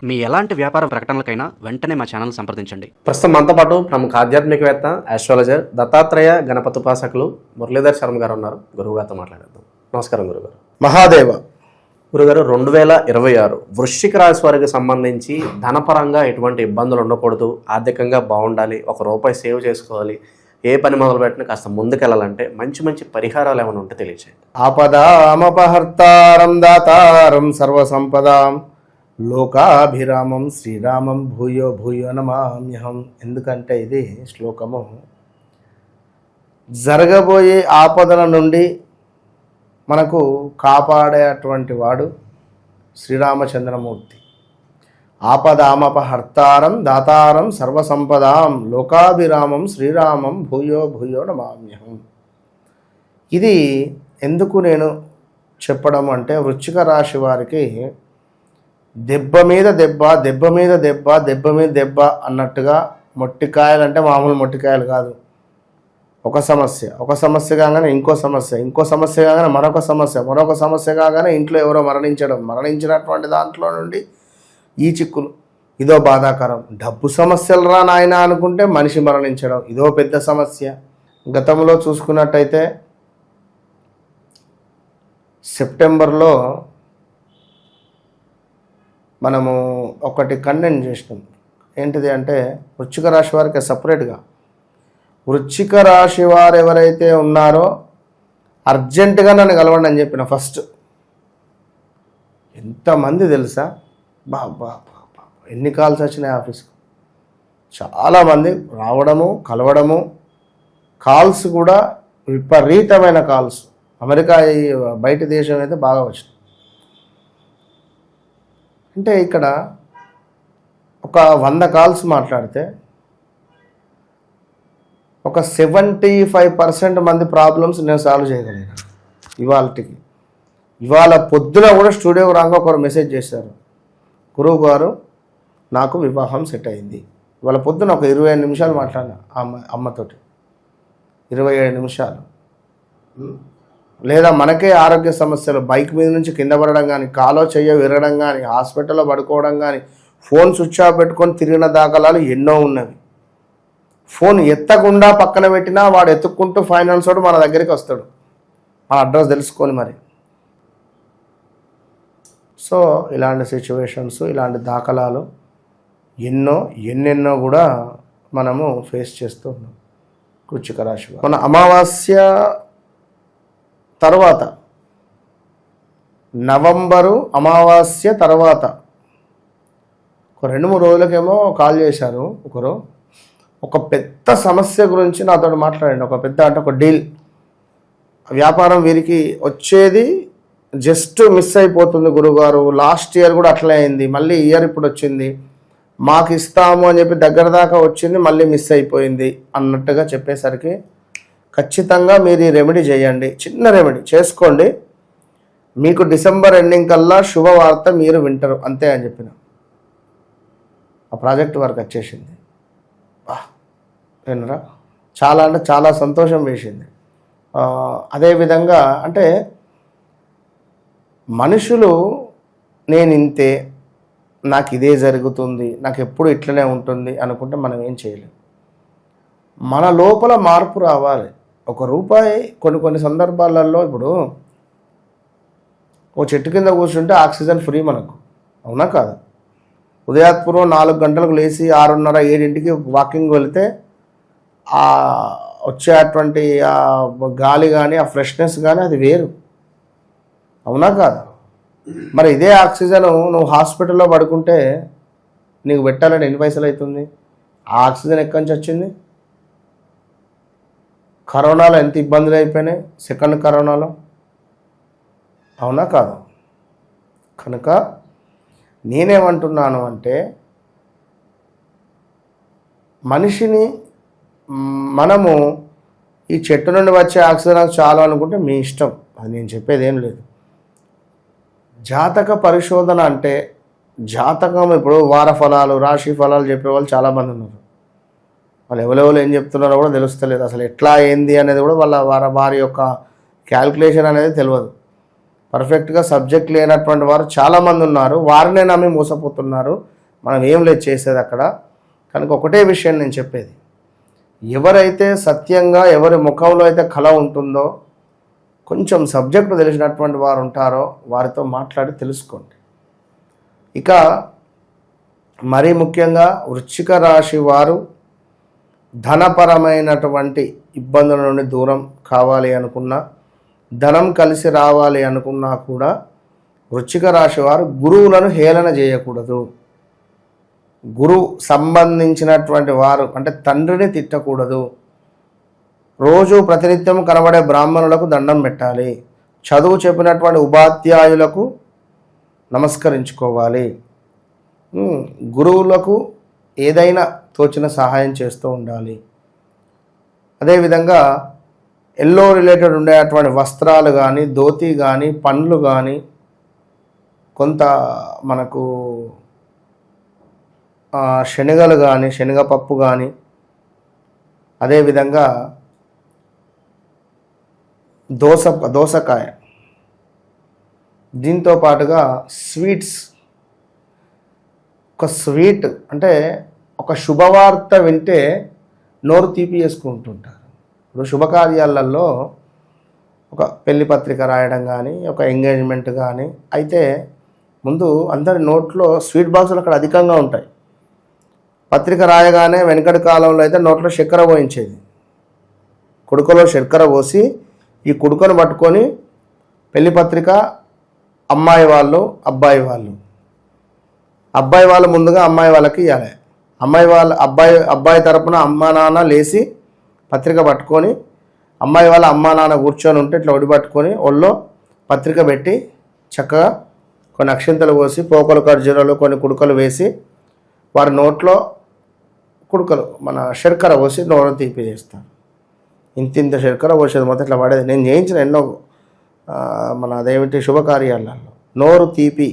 మీ ఎలాంటి వ్యాపార ప్రకటనలకైనా వెంటనే మా ఛానల్ సంప్రదించండి. ప్రస్తుతం మనతో పాటు ప్రముఖ ఆధ్యాత్మికవేత్త, ఆస్ట్రాలజర్, దత్తాత్రేయ గణపతి ఉపాసకులు మురళీధర్ శర్మ గారు ఉన్నారు. గురువుగారితో మాట్లాడేద్దాం. నమస్కారం గురుగారు. మహాదేవ. గురుగారు, 2026 వృశ్చిక రాశి వారికి సంబంధించి ధనపరంగా ఎటువంటి ఇబ్బందులు ఉండకూడదు, ఆర్థికంగా బాగుండాలి, ₹1 సేవ్ చేసుకోవాలి, ఏ పని మొదలు పెట్టినా కాస్త ముందుకెళ్ళాలంటే మంచి మంచి పరిహారాలు ఏమైనా ఉంటే తెలియచేయండి. ఆపదామపహర్తారం దాతారం సర్వసంపదాం లోకాభిరామం శ్రీరామం భూయో భూయో నమామ్యహం. ఎందుకంటే ఇది శ్లోకము జరగబోయే ఆపదల నుండి మనకు కాపాడేటువంటి వాడు శ్రీరామచంద్రమూర్తి. ఆపదామపహర్తారం దాతారం సర్వసంపదాం లోకాభిరామం శ్రీరామం భూయో భూయో నమామ్యహం. ఇది ఎందుకు నేను చెప్పడం అంటే, వృశ్చిక రాశి వారికి దెబ్బ మీద దెబ్బ, దెబ్బ మీద దెబ్బ, దెబ్బ మీద దెబ్బ అన్నట్టుగా, మొట్టికాయలు అంటే మామూలు మొట్టికాయలు కాదు. ఒక సమస్య కాగానే ఇంకో సమస్య కాగానే మరొక సమస్య కాగానే ఇంట్లో ఎవరో మరణించినటువంటి దాంట్లో నుండి ఈ చిక్కులు, ఇదో బాధాకరం. డబ్బు సమస్యలు రా నాయన అనుకుంటే మనిషి మరణించడం, ఇదో పెద్ద సమస్య. గతంలో చూసుకున్నట్టయితే సెప్టెంబర్లో మనము ఒకటి కండెంట్ చేసినాం. ఏంటిది అంటే, వృశ్చిక రాశి వారికి సపరేట్గా, వృశ్చిక రాశి వారు ఎవరైతే ఉన్నారో అర్జెంటుగా నన్ను కలవండి అని చెప్పిన. ఫస్ట్ ఎంతమంది తెలుసా, బాబా ఎన్ని కాల్స్ వచ్చినాయి ఆఫీస్కి. చాలామంది రావడము, కలవడము, కాల్స్ కూడా విపరీతమైన కాల్స్. అమెరికా బయట దేశం అయితే బాగా వచ్చినాయి. అంటే ఇక్కడ ఒక 100 కాల్స్ మాట్లాడితే ఒక 75% మంది ప్రాబ్లమ్స్ నేను సాల్వ్ చేయగలిగాను ఇవాళకి. ఇవాళ పొద్దున కూడా స్టూడియోకి రాగా ఒకరు మెసేజ్ చేశారు, గురువు గారు నాకు వివాహం సెట్ అయింది. ఇవాళ పొద్దున ఒక 25 నిమిషాలు మాట్లాడినా అమ్మతోటి, 27 నిమిషాలు. లేదా మనకే ఆరోగ్య సమస్యలు, బైక్ మీద నుంచి కింద పడడం కానీ, కాలో చెయ్య విరగడం కానీ, హాస్పిటల్లో పడుకోవడం కానీ, ఫోన్ స్విచ్ ఆఫ్ పెట్టుకొని తిరిగిన దాఖలాలు ఎన్నో ఉన్నవి. ఫోన్ ఎత్తకుండా పక్కన పెట్టినా వాడు ఎత్తుక్కుంటూ ఫైనాన్స్ వాడు మన దగ్గరికి వస్తాడు, మన అడ్రస్ తెలుసుకొని మరి. సో ఇలాంటి సిచ్యువేషన్స్, ఇలాంటి దాఖలాలు ఎన్నెన్నో కూడా మనము ఫేస్ చేస్తూ ఉన్నాం వృశ్చిక రాశి. మన అమావాస్య తర్వాత, నవంబరు అమావాస్య తర్వాత ఒక 2-3 రోజులకేమో కాల్ చేశారు ఒకరు. ఒక పెద్ద సమస్య గురించి నాతో మాట్లాడండి. ఒక పెద్ద అంటే ఒక డీల్, వ్యాపారం వీరికి వచ్చేది జస్ట్ మిస్ అయిపోతుంది గురుగారు. లాస్ట్ ఇయర్ కూడా అట్లే అయింది, మళ్ళీ ఇయర్ ఇప్పుడు వచ్చింది, మాకు ఇస్తాము అని చెప్పి దగ్గర దాకా వచ్చింది, మళ్ళీ మిస్ అయిపోయింది అన్నట్టుగా చెప్పేసరికి, ఖచ్చితంగా మీరు ఈ రెమెడీ చేయండి, చిన్న రెమెడీ చేసుకోండి, మీకు డిసెంబర్ ఎండింగ్ కల్లా శుభవార్త మీరు వింటారు అంతే అని చెప్పిన. ఆ ప్రాజెక్ట్ వర్క్ వచ్చేసింది. వినరా, చాలా అంటే చాలా సంతోషం వేసింది. అదేవిధంగా అంటే మనుషులు నేను ఇంతే, నాకు ఇదే జరుగుతుంది, నాకు ఎప్పుడు ఇట్లనే ఉంటుంది అనుకుంటే మనం ఏం చేయలేం. మన లోపల మార్పు రావాలి. ₹1 కొన్ని సందర్భాలలో, ఇప్పుడు ఓ చెట్టు కింద కూర్చుంటే ఆక్సిజన్ ఫ్రీ మనకు, అవునా కాదా? ఉదయాత్పూర్వం 4 గంటలకు లేచి 6:30, 7ంటికి వాకింగ్ వెళితే వచ్చేటువంటి ఆ గాలి కానీ, ఆ ఫ్రెష్నెస్ కానీ అది వేరు, అవునా కాదా? మరి ఇదే ఆక్సిజన్ నువ్వు హాస్పిటల్లో పడుకుంటే నీకు పెట్టాలని ఎన్ని పైసలు అవుతుంది? ఆ ఆక్సిజన్ ఎక్కడి నుంచి వచ్చింది? కరోనాలో ఎంత ఇబ్బందులు అయిపోయినాయి, సెకండ్ కరోనాలో, అవునా కాదు? కనుక నేనేమంటున్నాను అంటే, మనిషిని మనము ఈ చెట్టు నుండి వచ్చే ఆక్సిజన్ చాలు అనుకుంటే మీ ఇష్టం, అది నేను చెప్పేది ఏం లేదు. జాతక పరిశోధన అంటే, జాతకం ఇప్పుడు వార ఫలాలు, రాశి ఫలాలు చెప్పేవాళ్ళు చాలామంది ఉన్నారు. వాళ్ళు ఎవరెవరు ఏం చెప్తున్నారో కూడా తెలుస్తలేదు, అసలు ఎట్లా ఏంది అనేది కూడా వారి యొక్క క్యాల్కులేషన్ అనేది తెలియదు. పర్ఫెక్ట్గా సబ్జెక్ట్ లేనటువంటి వారు చాలామంది ఉన్నారు. వారినే నమ్మి మోసపోతున్నారు. మనం ఏం లేదు చేసేది అక్కడ. కనుక ఒకటే విషయం నేను చెప్పేది, ఎవరైతే సత్యంగా ఎవరి ముఖంలో అయితే కళ ఉంటుందో, కొంచెం సబ్జెక్టు తెలిసినటువంటి వారు ఉంటారో వారితో మాట్లాడి తెలుసుకోండి. ఇక మరీ ముఖ్యంగా వృశ్చిక రాశి వారు ధనపరమైనటువంటి ఇబ్బందుల నుండి దూరం కావాలి అనుకున్నా, ధనం కలిసి రావాలి అనుకున్నా కూడా వృశ్చిక రాశి వారు గురువులను హేళన చేయకూడదు. గురువు సంబంధించినటువంటి వారు అంటే తండ్రిని తిట్టకూడదు. రోజు ప్రతినిత్యం కనబడే బ్రాహ్మణులకు దండం పెట్టాలి. చదువు చెప్పినటువంటి ఉపాధ్యాయులకు నమస్కరించుకోవాలి. గురువులకు ఏదైనా తోచిన సహాయం చేస్తూ ఉండాలి. అదేవిధంగా ఎల్లో రిలేటెడ్ ఉండేటువంటి వస్త్రాలు కానీ, ధోతి కానీ, పండ్లు కానీ, కొంత మనకు శనగలు కానీ, శనగపప్పు కానీ, అదేవిధంగా దోసకాయ, దీంతో పాటుగా స్వీట్స్. ఒక స్వీట్ అంటే ఒక శుభవార్త వింటే నోరు తీపి చేసుకుంటుంటారు. ఇప్పుడు శుభకార్యాలలో ఒక పెళ్లి పత్రిక రాయడం కానీ, ఒక ఎంగేజ్మెంట్ కానీ అయితే ముందు అందరి నోట్లో స్వీట్ బాక్సులు అక్కడ అధికంగా ఉంటాయి. పత్రిక రాయగానే వెనకటి కాలంలో అయితే నోట్లో చక్కెర పోయించేది. కుడుకలో చక్కెర పోసి ఈ కుడుకను పట్టుకొని పెళ్లి పత్రిక అమ్మాయి వాళ్ళు, అబ్బాయి వాళ్ళు ముందుగా అమ్మాయి వాళ్ళకి ఇవ్వాలి. అబ్బాయి తరపున అమ్మా నాన్న లేచి పత్రిక పట్టుకొని, అమ్మాయి వాళ్ళ అమ్మా నాన్న కూర్చొని ఉంటే ఇట్లా ఒడి పట్టుకొని ఒళ్ళో పత్రిక పెట్టి చక్కగా కొన్ని అక్షింతలు పోసి, పోకలు ఖర్జూరాలు కొన్ని కుడుకలు వేసి వారి నోట్లో కుడుకలు మన శర్కర పోసి నోరు తీపి చేస్తాను. ఇంత శర్కర పోసేది మొత్తం ఇట్లా పడేది. నేను చేయించిన ఎన్నో మన అదేమిటి శుభకార్యాలలో నోరు తీపి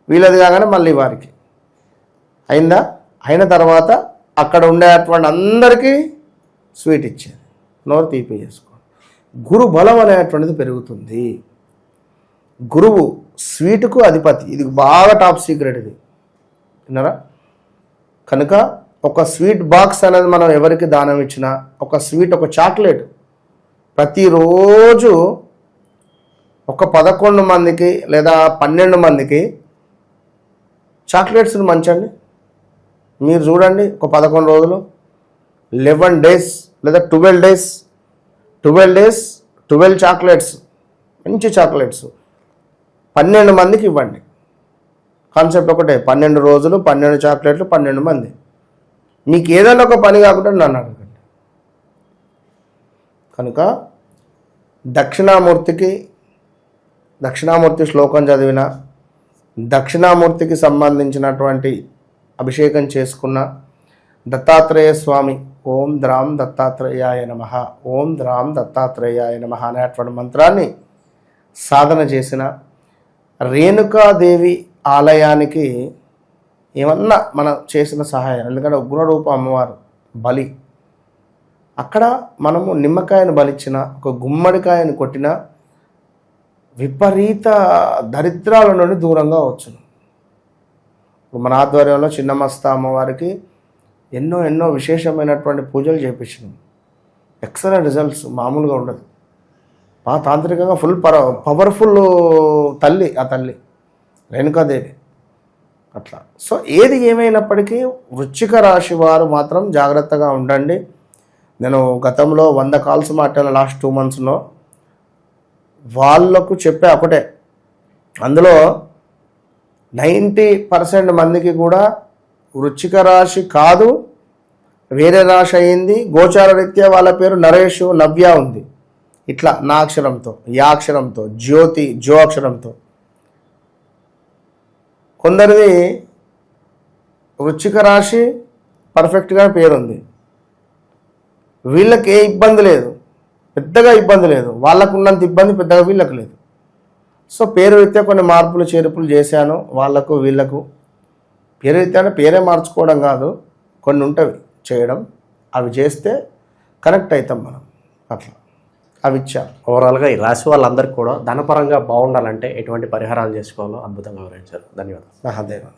వీళ్ళది కాగానే మళ్ళీ వారికి అయిందా. అయిన తర్వాత అక్కడ ఉండేటువంటి అందరికీ స్వీట్ ఇచ్చేది. నోరు తీపి చేసుకో. గురు బలం అనేటువంటిది పెరుగుతుంది. గురువు స్వీటుకు అధిపతి. ఇది బాగా టాప్ సీక్రెట్ ఇది, విన్నారా? కనుక ఒక స్వీట్ బాక్స్ అనేది మనం ఎవరికి దానం ఇచ్చినా, ఒక స్వీట్, ఒక చాక్లెట్ ప్రతిరోజు ఒక 11 మందికి లేదా 12 మందికి చాక్లెట్స్ని మంచండి. మీరు చూడండి, ఒక 11 రోజులు 11 days లేదా 12 days 12 చాక్లెట్స్, మంచి చాక్లెట్స్ 12 మందికి ఇవ్వండి. కాన్సెప్ట్ ఒకటే, 12 రోజులు 12 చాక్లెట్లు 12 మంది. మీకు ఏదైనా ఒక పని కాకుండా నన్ను అడగండి. కనుక దక్షిణామూర్తి శ్లోకం చదివిన, దక్షిణామూర్తికి సంబంధించినటువంటి అభిషేకం చేసుకున్న, దత్తాత్రేయ స్వామి ఓం ద్రాం దత్తాత్రేయాయ నమః, ఓం ద్రాం దత్తాత్రేయాయ నమః అనేటువంటి మంత్రాన్ని సాధన చేసిన, రేణుకాదేవి ఆలయానికి ఏమన్నా మనం చేసిన సహాయం, ఎందుకంటే ఉగ్రరూప అమ్మవారు బలి, అక్కడ మనము నిమ్మకాయను బలిచ్చిన, ఒక గుమ్మడికాయను కొట్టిన విపరీత దరిద్రాల నుండి దూరంగా వచ్చును. మన ఆధ్వర్యంలో చిన్నమస్తా అమ్మవారికి ఎన్నో విశేషమైనటువంటి పూజలు చేయించినాం. ఎక్సలెంట్ రిజల్ట్స్, మామూలుగా ఉండదు. తాంత్రికంగా ఫుల్ పవర్ఫుల్ తల్లి, ఆ తల్లి రేణుకాదేవి అట్లా. సో ఏది ఏమైనప్పటికీ వృశ్చిక రాశి వారు మాత్రం జాగ్రత్తగా ఉండండి. నేను గతంలో 100 calls మాట్లాడిన లాస్ట్ 2 monthsలో వాళ్ళకు చెప్పే ఒకటే, అందులో 90% మందికి కూడా వృశ్చిక రాశి కాదు, వేరే రాశి అయింది. గోచార రీత్యా వాళ్ళ పేరు నరేష్, నవ్య ఉంది. ఇట్లా నా అక్షరంతో, యా అక్షరంతో, జ్యోతి, జో అక్షరంతో. కొందరిది వృశ్చిక రాశి పర్ఫెక్ట్గా పేరుంది, వీళ్ళకి ఏ ఇబ్బంది లేదు, పెద్దగా ఇబ్బంది లేదు. వాళ్ళకు ఉన్నంత ఇబ్బంది పెద్దగా వీళ్ళకు లేదు. సో పేరు రీత్యా కొన్ని మార్పులు చేర్పులు చేశాను వాళ్ళకు వీళ్ళకు. పేరు రీత్యా అంటే పేరే మార్చుకోవడం కాదు, కొన్ని ఉంటవి చేయడం, అవి చేస్తే కనెక్ట్ అవుతాం మనం అట్లా. అవి ఇచ్చారు. ఓవరాల్గా ఈ రాశి వాళ్ళందరికీ కూడా ధనపరంగా బాగుండాలంటే ఎటువంటి పరిహారాలు చేసుకోవాలో అద్భుతంగా వివరించారు. ధన్యవాదాలు. మహాదేవ.